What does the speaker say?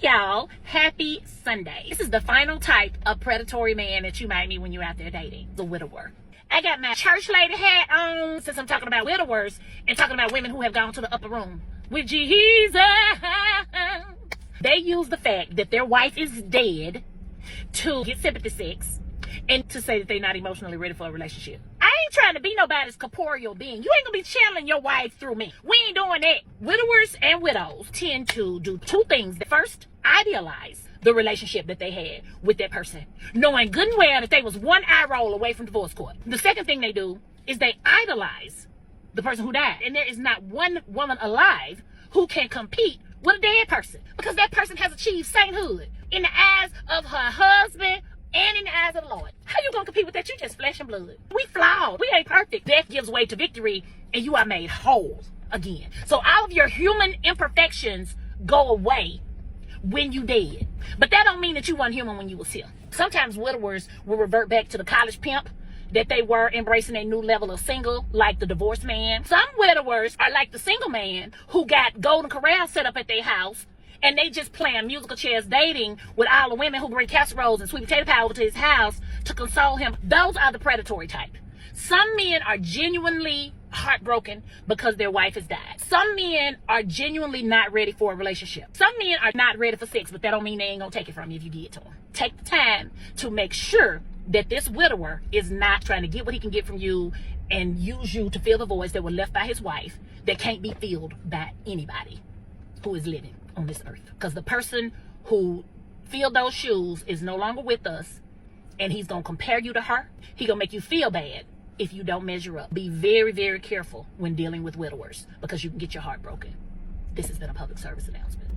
Y'all, happy Sunday. This is the final type of predatory man that you might meet when you're out there dating, the widower. I got my church lady hat on since I'm talking about widowers and talking about women who have gone to the upper room with Jesus. They use the fact that their wife is dead to get sympathy sex and to say that they're not emotionally ready for a relationship. I ain't trying to be nobody's corporeal being. You ain't gonna be channeling your wife through me. We ain't doing that. Widowers and widows tend to do two things. First, idealize the relationship that they had with that person, knowing good and well that they was one eye roll away from divorce court. The second thing they do is they idolize the person who died. And there is not one woman alive who can compete with a dead person, because that person has achieved sainthood in the eyes of her husband and in the eyes of the Lord. How you gonna compete with that? You just flesh and blood. We flawed. We ain't perfect. Death gives way to victory, and you are made whole again. So all of your human imperfections go away when you dead. But that don't mean that you weren't human when you was here. Sometimes widowers will revert back to the college pimp that they were, embracing a new level of single, like the divorced man. Some widowers are like the single man who got Golden Corral set up at their house, and they just playing musical chairs, dating with all the women who bring casseroles and sweet potato pie over to his house to console him. Those are the predatory type. Some men are genuinely heartbroken because their wife has died. Some men are genuinely not ready for a relationship. Some men are not ready for sex, but that don't mean they ain't gonna take it from you if you give it to them. Take the time to make sure that this widower is not trying to get what he can get from you and use you to fill the voids that were left by his wife that can't be filled by anybody who is living on this earth. Because the person who filled those shoes is no longer with us, and he's gonna compare you to her. He gonna make you feel bad if you don't measure up. Be very, very careful when dealing with widowers, because you can get your heart broken. This has been a public service announcement.